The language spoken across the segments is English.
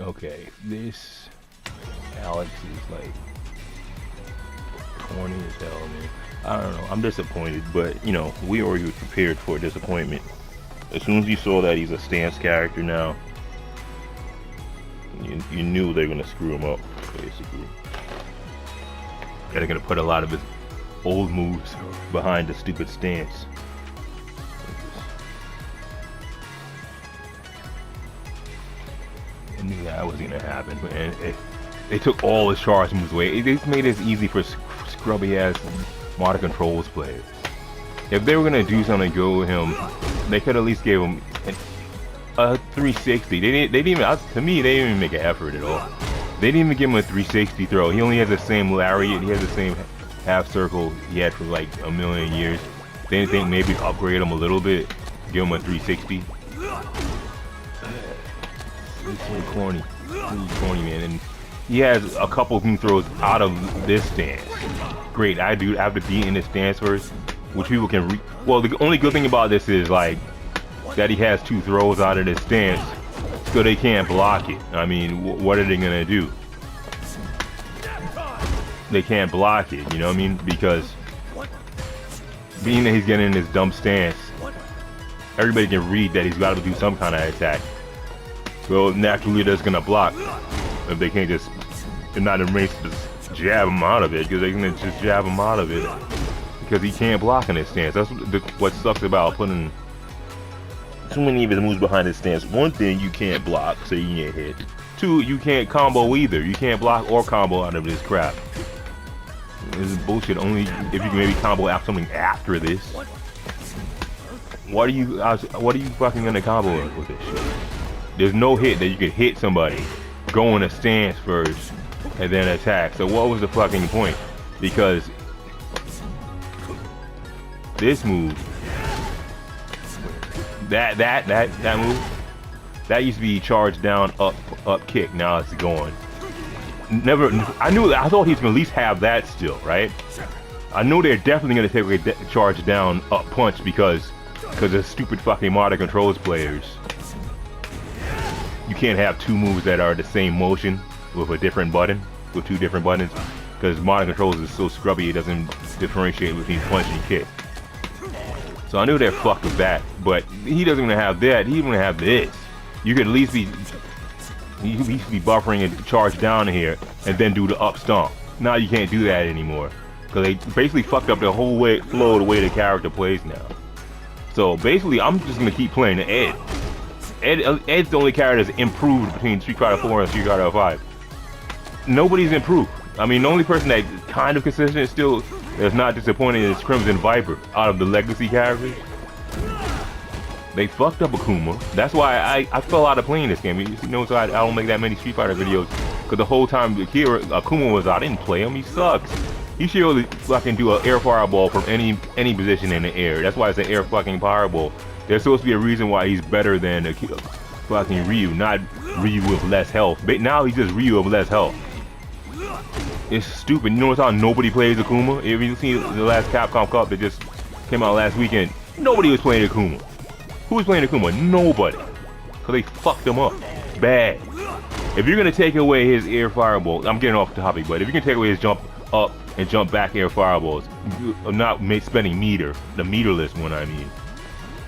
Okay, this Alex is like corny as hell, man. I don't know. I'm disappointed, but you know, we already were prepared for disappointment. As soon as you saw that he's a stance character now, you knew they were gonna screw him up, basically. And they're gonna put a lot of his old moves behind the stupid stance. I knew that was gonna happen, and they took all his charge moves away. They just made it easy for scrubby ass modern controls players. If they were gonna do something to go with him, they could at least give him a 360. They didn't even. To me, they didn't even make an effort at all. They didn't even give him a 360 throw. He only has the same lariat. He has the same half circle he had for like a million years. They didn't think maybe upgrade him a little bit, give him a 360. It's really corny. Really corny, man. And he has a couple of new throws out of this stance. Great, I have to be in this stance first, which people can well, the only good thing about this is like that he has two throws out of this stance, so they can't block it. I mean, what are they gonna do? They can't block it, you know what I mean? Because being that he's getting in this dumb stance, everybody can read that he's got to do some kind of attack. So naturally they're just gonna block if they can't just, they're not in range to just jab him out of it, because they're gonna just jab him out of it because he can't block in his stance. That's what sucks about putting too many of his moves behind his stance. One thing, you can't block, so you get hit. Two, you can't combo either. You can't block or combo out of this crap. This is bullshit. Only if you can maybe combo out something after this. What are you fucking gonna combo with this shit? There's no hit that you could hit somebody, go in a stance first, and then attack. So what was the fucking point? Because this move, that move, that used to be charged down, up kick. Now it's gone. I thought he was gonna at least have that still, right? I know they're definitely gonna take away charge down, up punch because of stupid fucking modern controls players. You can't have two moves that are the same motion with a different button, with two different buttons, because modern controls is so scrubby it doesn't differentiate between punch and kick. So I knew they're fucked with that, but he doesn't even have that. He doesn't have this. You could at least be buffering and charge down here, and then do the up stomp. Now you can't do that anymore, because they basically fucked up the whole flow, the way the character plays now. So basically, I'm just gonna keep playing Ed. Ed's the only character that's improved between Street Fighter 4 and Street Fighter 5. Nobody's improved. I mean, the only person that kind of consistent still that's not disappointing is Crimson Viper out of the legacy characters. They fucked up Akuma. That's why I fell out of playing this game. You know, so I don't make that many Street Fighter videos, because the whole time Akuma was out, I didn't play him. He sucks. He should really fucking do an air fireball from any position in the air. That's why it's an air fucking fireball. There's supposed to be a reason why he's better than fucking Ryu, not Ryu with less health. But now he's just Ryu with less health. It's stupid. You notice how nobody plays Akuma? If you see the last Capcom Cup that just came out last weekend, nobody was playing Akuma. Who was playing Akuma? Nobody. Because they fucked him up. Bad. If you're going to take away his air fireball, I'm getting off the topic, but if you can take away his jump up and jump back air fireballs, I'm not spending meter, the meterless one I mean.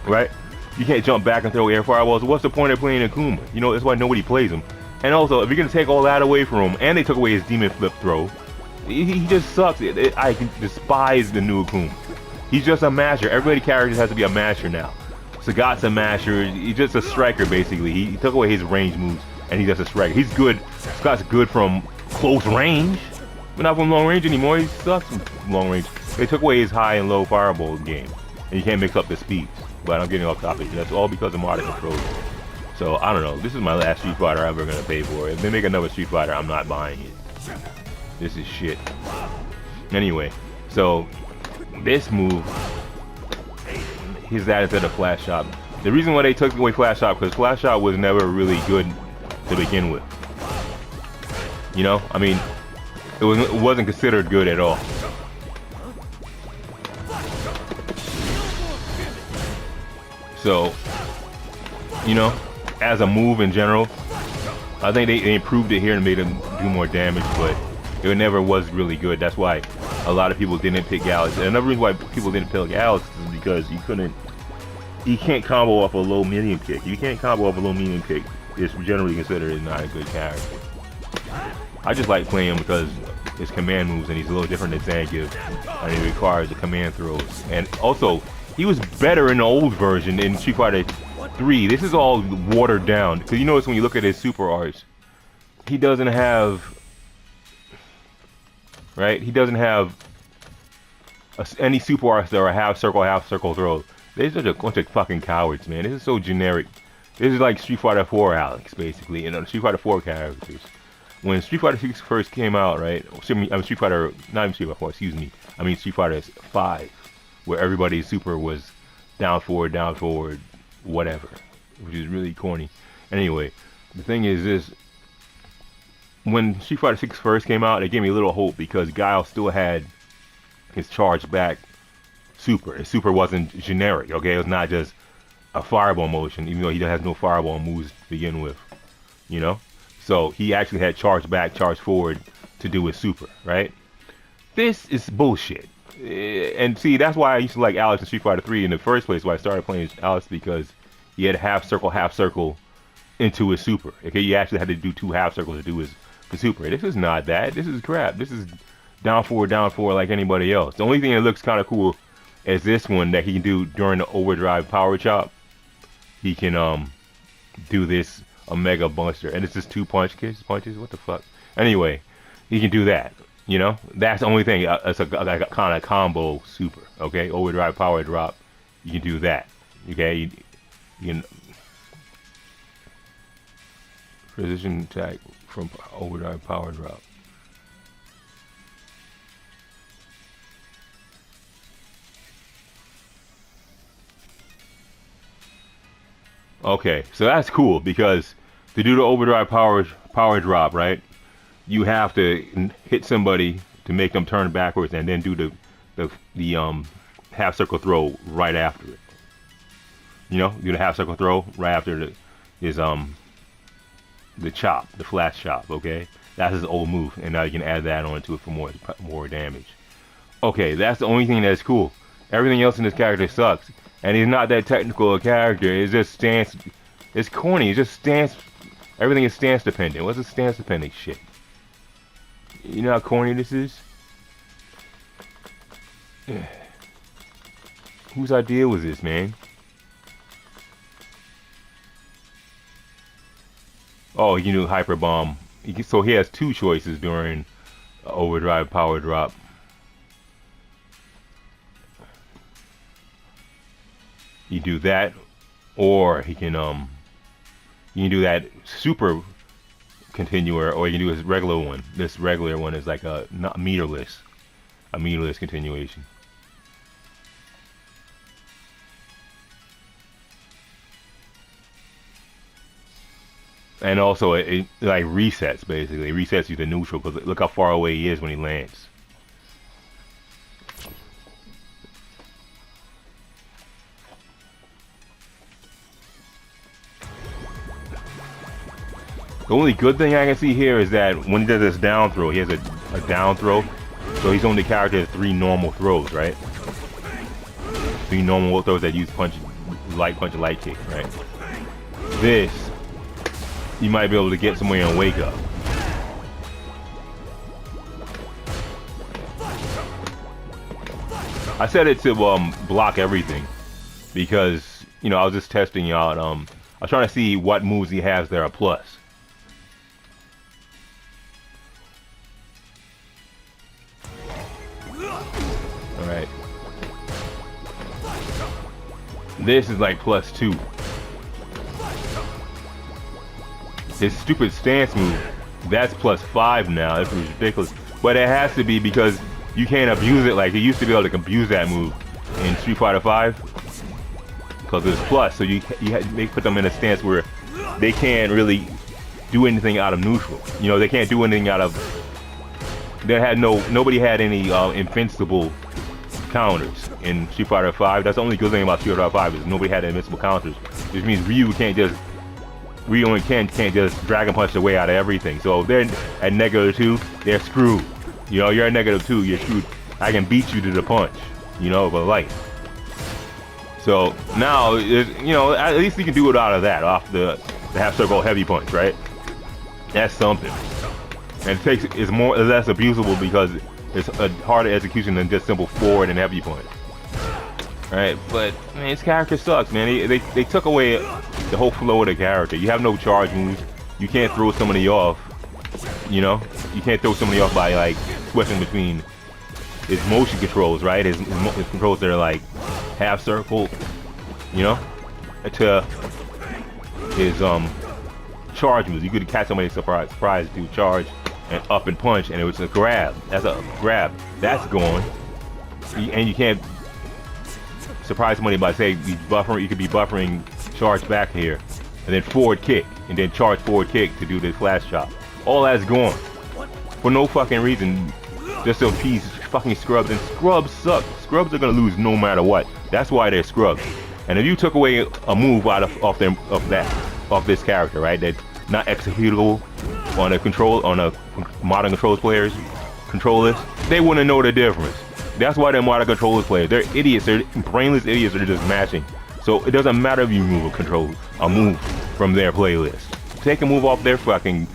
Right? You can't jump back and throw air fireballs. What's the point of playing Akuma? You know, that's why nobody plays him. And also, if you're going to take all that away from him, and they took away his demon flip throw, he just sucks. I despise the new Akuma. He's just a masher. Everybody character has to be a masher now. Sagat's a masher. He's just a striker, basically. He took away his range moves, and he's just a striker. He's good. Scott's good from close range, but not from long range anymore. He sucks from long range. They took away his high and low fireball game, and you can't mix up the speeds. But I'm getting off topic. That's all because of modern controls. So I don't know. This is my last Street Fighter I'm ever gonna pay for. If they make another Street Fighter, I'm not buying it. This is shit. Anyway, so this move, he's added to the Flash Shot. The reason why they took away Flash Shot, because Flash Shot was never really good to begin with. You know, I mean, it wasn't considered good at all. So, you know, as a move in general, I think they improved it here and made him do more damage, but it never was really good. That's why a lot of people didn't pick Alex. And another reason why people didn't pick Alex is because you can't combo off a low medium kick. You can't combo off a low medium kick. It's generally considered not a good character. I just like playing him because his command moves and he's a little different than Zangief, and he requires the command throws. And also, he was better in the old version in Street Fighter 3. This is all watered down. Because you notice when you look at his super arts, he doesn't have, right? He doesn't have any super arts that are half circle throws. They're such a bunch of fucking cowards, man. This is so generic. This is like Street Fighter 4 Alex, basically. You know, Street Fighter 4 characters. When Street Fighter 6 first came out, right? Street Fighter, not even Street Fighter 4, excuse me. I mean Street Fighter 5, where everybody's super was down forward, whatever, which is really corny. Anyway, the thing is this: when Street Fighter 6 first came out, it gave me a little hope because Guile still had his charge back super. His super wasn't generic, okay? It was not just a fireball motion, even though he has no fireball moves to begin with, you know? So he actually had charge back, charge forward to do his super, right? This is bullshit. And see, that's why I used to like Alex in Street Fighter 3 in the first place, why I started playing Alex, because he had half circle into his super. Okay, you actually had to do 2 half circles to do his super. This is not that. This is crap. This is down forward like anybody else. The only thing that looks kind of cool is this one that he can do during the overdrive power chop. He can do this Omega Buster, and it's just 2 punches. What the fuck? Anyway, he can do that. You know, that's the only thing. It's a kind of combo super. Okay, overdrive power drop. You can do that. Okay, you can precision attack from overdrive power drop. Okay, so that's cool because to do the overdrive power drop, right? You have to hit somebody to make them turn backwards, and then do the half circle throw right after it. You know, do the half circle throw right after the chop, the flash chop. Okay, that's his old move, and now you can add that onto it for more damage. Okay, that's the only thing that's cool. Everything else in this character sucks. And he's not that technical a character. It's just stance. It's corny. It's just stance. Everything is stance dependent. What's a stance dependent shit? You know how corny this is? Whose idea was this, man? Oh, you knew Hyper Bomb. So he has 2 choices during overdrive power drop. You do that, or he can you can do that super continuer, or you can do his regular one. This regular one is like a meterless continuation. And also it like resets, basically. It resets you to neutral, because look how far away he is when he lands. The only good thing I can see here is that when he does this down throw, he has a down throw. So he's only character has 3 normal throws, right? 3 normal throws that use light kick, right? This, you might be able to get somewhere and wake up. I set it to block everything because, you know, I was just testing out. I was trying to see what moves he has that are plus. Alright. This is like +2. His stupid stance move, that's +5 now. That's ridiculous. But it has to be because you can't abuse it like you used to be able to abuse that move in Street Fighter 5. Because it's plus, so they put them in a stance where they can't really do anything out of neutral. You know, they can't do anything out of. Nobody had any invincible counters in Street Fighter 5. That's the only good thing about Street Fighter 5 is nobody had invincible counters, which means Ryu can't just Ryu and Ken can't just Dragon Punch their way out of everything. So if they're at -2, they're screwed. You know, you're at -2, you're screwed. I can beat you to the punch, you know, but light. So now, you know, at least you can do it out of that, off the half circle heavy punch, right? That's something. And it's less abusable because it's a harder execution than just simple forward and heavy punch. Right, but man, his character sucks, man. They took away the whole flow of the character. You have no charge moves. You can't throw somebody off. You know, you can't throw somebody off by like switching between his motion controls, right? His controls that are like half circle, you know, to his charge moves. You could catch somebody surprise do charge and up and punch, and it was a grab. That's a grab. That's gone, and you can't surprise somebody by saying buffering. You could be buffering charge back here, and then forward kick, and then charge forward kick to do the flash chop. All that's gone for no fucking reason. Just so he's fucking scrubs, and scrubs suck. Scrubs are gonna lose no matter what. That's why they're scrubs. And if you took away a move off this character, right, that's not executable on a modern controls players control list, they wouldn't know the difference. That's why they're modern controllers players. They're idiots. They're brainless idiots that are just mashing. So it doesn't matter if you move a move from their playlist. Take a move off their fucking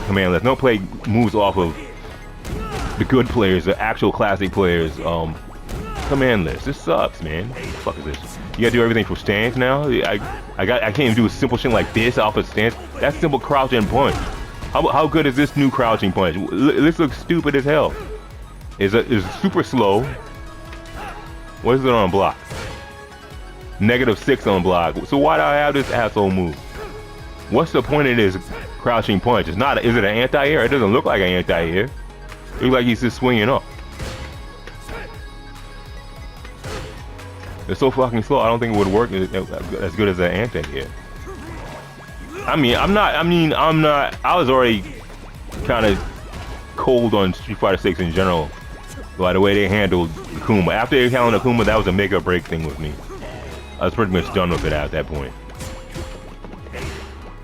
command list. Don't play moves off of the good players, the actual classic players, command list. This sucks, man. What the fuck is this? You gotta do everything from stance now? I can't even do a simple shit like this off of stance. That's simple crouch and punch. How good is this new crouching punch? This looks stupid as hell. Is super slow. What is it on block? -6 on block. So why do I have this asshole move? What's the point of this crouching punch? It's not. Is it an anti-air? It doesn't look like an anti-air. It looks like he's just swinging up. It's so fucking slow. I don't think it would work as good as an anti-air. I was already kind of cold on Street Fighter 6 in general by the way they handled Akuma. After they handled Akuma, that was a make or break thing with me. I was pretty much done with it at that point.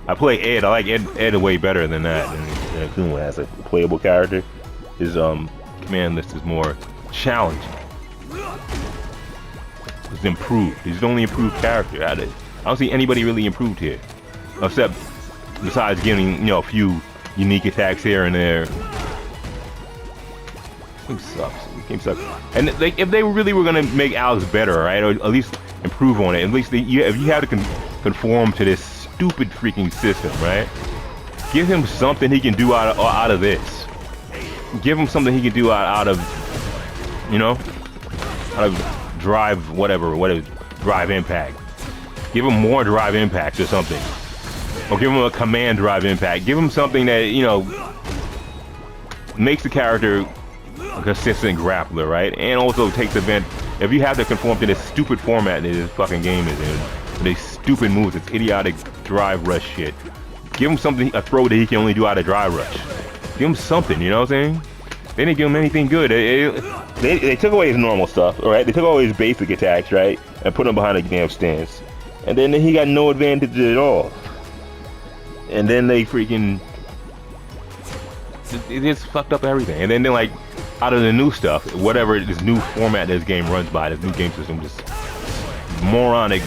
I play Ed. I like Ed way better than that than Akuma as a playable character. His command list is more challenging. It's improved. He's the only improved character at it. I don't see anybody really improved here, except besides getting a few unique attacks here and there. Game sucks. Game sucks. And like, if they really were gonna make Alex better, right, or at least improve on it, at least if you had to conform to this stupid freaking system, right? Give him something he can do out of this. Give him something he can do out of drive whatever drive impact. Give him more drive impact or something, or give him a command drive impact. Give him something that makes the character a consistent grappler, right? And also takes advantage. If you have to conform to this stupid format that this fucking game is in, these stupid moves, this idiotic drive rush shit, give him something, a throw that he can only do out of drive rush. Give him something, you know what I'm saying? They didn't give him anything good. They took away his normal stuff, right? They took away his basic attacks, right? And put him behind a damn stance. And then he got no advantage at all. And then they freaking... It just fucked up everything. And then they like, out of the new stuff, whatever this new format this game runs by, this new game system, just moronic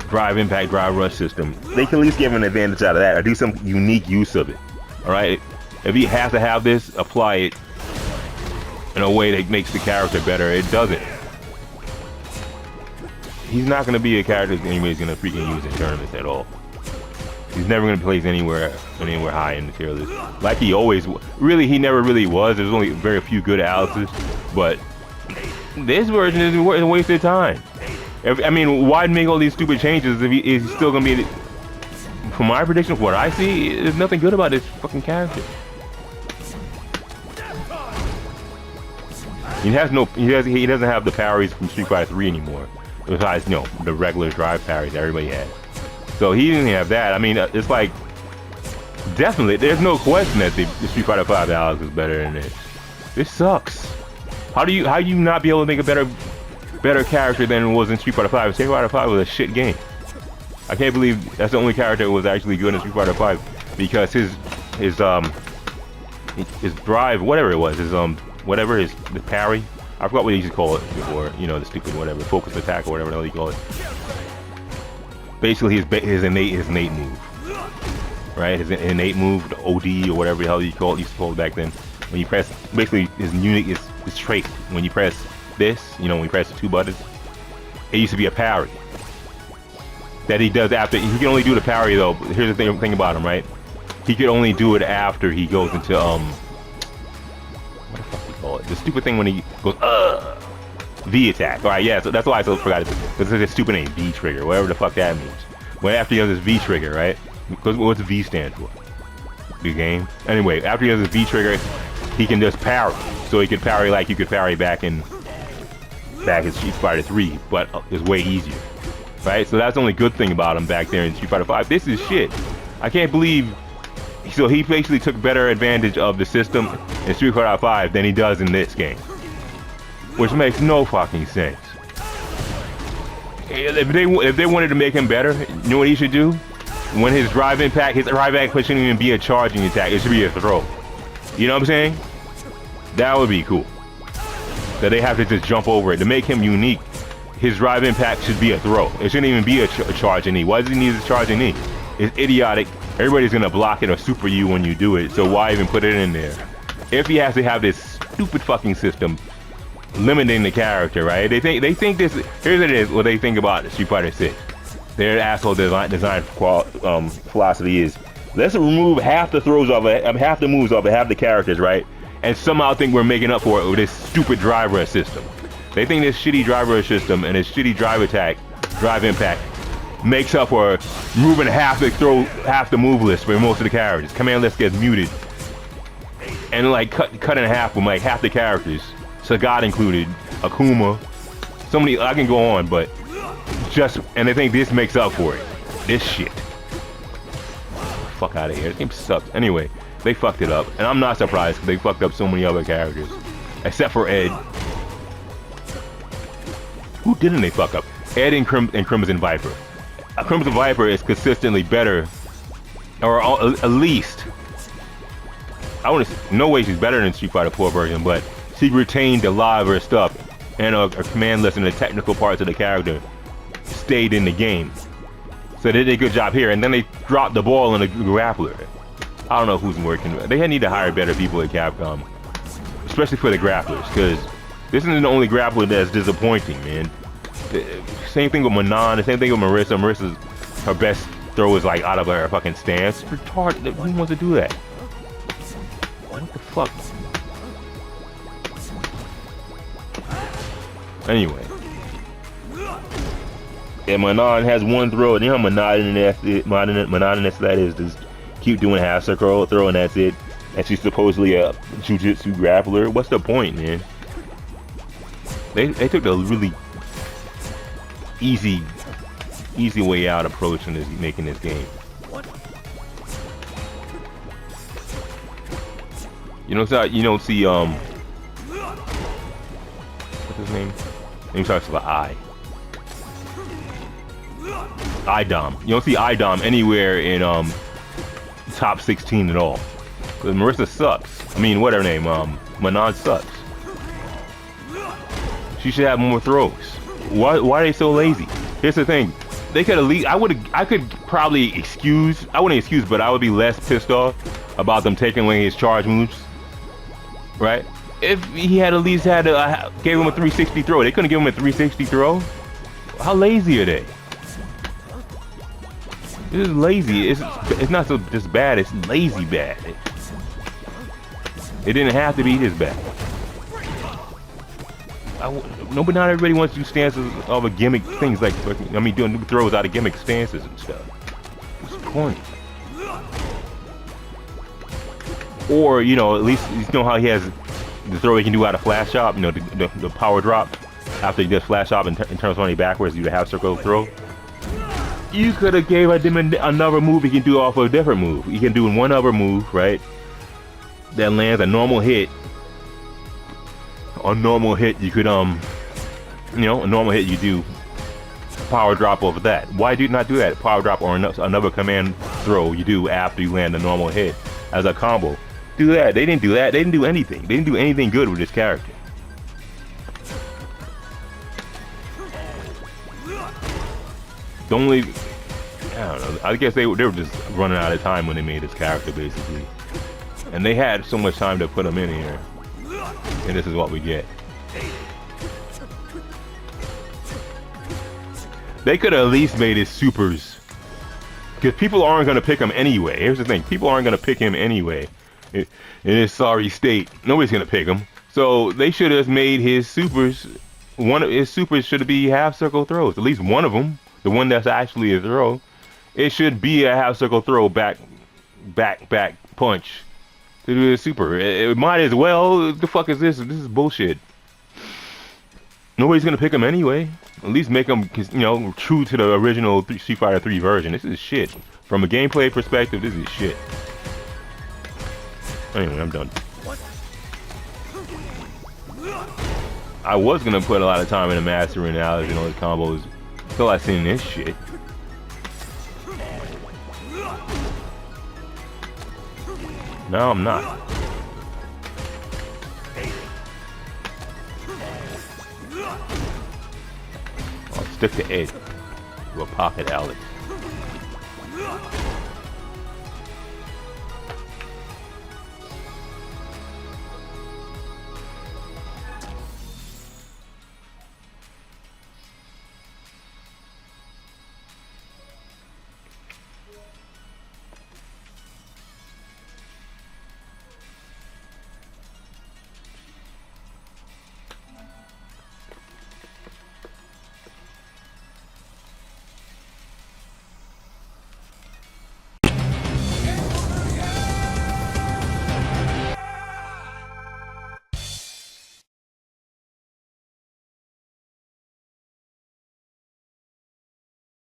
drive impact, drive rush system. They can at least give an advantage out of that, or do some unique use of it. Alright? If he has to have this, apply it in a way that makes the character better. It doesn't. He's not going to be a character that anybody's going to freaking use in tournaments at all. He's never going to place anywhere high in the tier list. Like he always, really, he never really was. There's only very few good Alexes, but this version is a waste of time. I mean, why make all these stupid changes if he's still going to be, from my prediction, from what I see, there's nothing good about this fucking character. He doesn't have the parries from Street Fighter 3 anymore. Besides, the regular drive parries everybody had. So he didn't have that. I mean, it's like, definitely, there's no question that the Street Fighter 5 Alex is better than this. This sucks. How do you not be able to make a better character than it was in Street Fighter 5? Street Fighter 5 was a shit game. I can't believe that's the only character who was actually good in Street Fighter 5 because his drive, whatever it was, his the parry. I forgot what he used to call it before, you know, the stupid whatever, focus attack or whatever the hell you call it. Basically his innate move. Right? His innate move, the OD or whatever the hell used to call it back then. When you press, basically his trait, when you press this, you know, when you press the two buttons, it used to be a parry. That he does after, he can only do the parry though. Here's the thing about him, right? He could only do it after he goes into, what the fuck do you call it? The stupid thing when he goes, V attack. Alright, yeah, so that's why I forgot it. Because it's a stupid name, V trigger, whatever the fuck that means. When after he does his V trigger, right? Because what's V stand for? Good game. Anyway, after he does his V trigger, he can just parry. So he can parry like you could parry back in Street Fighter 3, but it's way easier. Right? So that's the only good thing about him back there in Street Fighter 5. This is shit. I can't believe. So he basically took better advantage of the system in Street Fighter 5 than he does in this game. Which makes no fucking sense. If they wanted to make him better, you know what he should do? When his drive impact shouldn't even be a charging attack, it should be a throw. You know what I'm saying? That would be cool. That they have to just jump over it. To make him unique, his drive impact should be a throw. It shouldn't even be a charging knee. Why does he need a charging knee? It's idiotic. Everybody's gonna block it or super you when you do it, so why even put it in there? If he has to have this stupid fucking system limiting the character, right? They think this, here's what it is, what they think about Street Fighter 6. Their asshole design philosophy is, let's remove half the throws of it, half the moves of it, half the characters, right? And somehow think we're making up for it with this stupid driver system. They think this shitty driver system and this shitty drive impact makes up for moving half the move list for most of the characters. Command list gets muted. And like cut in half with like half the characters. Sagat included, Akuma. So many, I can go on, but and they think this makes up for it. This shit. Fuck out of here. This game sucks. Anyway, they fucked it up. And I'm not surprised because they fucked up so many other characters. Except for Ed. Who didn't they fuck up? Ed and Crimson Viper. Crimson Viper is consistently better, or at least, I want to no way she's better than Street Fighter 4 version, but she retained a lot of her stuff and her command list and the technical parts of the character stayed in the game. So they did a good job here, and then they dropped the ball on the grappler. I don't know who's working. They need to hire better people at Capcom, especially for the grapplers, because this isn't the only grappler that's disappointing, man. Same thing with Manon, the same thing with Marissa. Marissa's, her best throw is like out of her fucking stance. Retarded. Who wants to do that? What the fuck? Anyway. Yeah, Manon has one throw, and you know monotonous that is, just keep doing half circle throw and that's it. And she's supposedly a jujitsu grappler. What's the point, man? They took the really easy way out approach in making this game. You don't see what's his name? Name starts with I. IDOM. You don't see IDOM anywhere in top 16 at all. Because Marissa sucks. I mean, what's her name? Manon sucks. She should have more throws. Why are they so lazy? Here's the thing. They could at least, I could probably excuse, I wouldn't excuse, but I would be less pissed off about them taking away his charge moves. Right? If he had at least gave him a 360 throw. They couldn't give him a 360 throw? How lazy are they? This is lazy. It's not so just bad, it's lazy bad. It didn't have to be this bad. No, but not everybody wants to do stances of a gimmick things like, I mean, doing throws out of gimmick stances and stuff. What's the point? Or, you know, at least you know how he has the throw he can do out of flash shop, you know, the power drop after he does flash shop and turns on backwards, do the half circle throw. You could have gave him another move he can do off of a different move. He can do one other move, right? That lands a normal hit. A normal hit you could, you know, a normal hit you do power drop over that. Why do you not do that? Power drop or another command throw you do after you land a normal hit as a combo. Do that. They didn't do that. They didn't do anything. They didn't do anything good with this character. The only, I don't know, I guess they were just running out of time when they made this character, basically. And they had so much time to put him in here. And this is what we get. They could have at least made his supers. Because people aren't going to pick him anyway. Here's the thing. People aren't going to pick him anyway. In his sorry state. Nobody's going to pick him. So they should have made his supers. One of his supers should be half circle throws. At least one of them. The one that's actually a throw. It should be a half circle throw back punch. To do a super. It might as well. What the fuck is this? This is bullshit. Nobody's going to pick him anyway. At least make him, you know, true to the original Street Fighter 3 version. This is shit. From a gameplay perspective, this is shit. Anyway, I'm done. I was gonna put a lot of time into mastering Alex and all his combos until I seen this shit. No, I'm not. I'll stick to Ed. To a pocket Alex.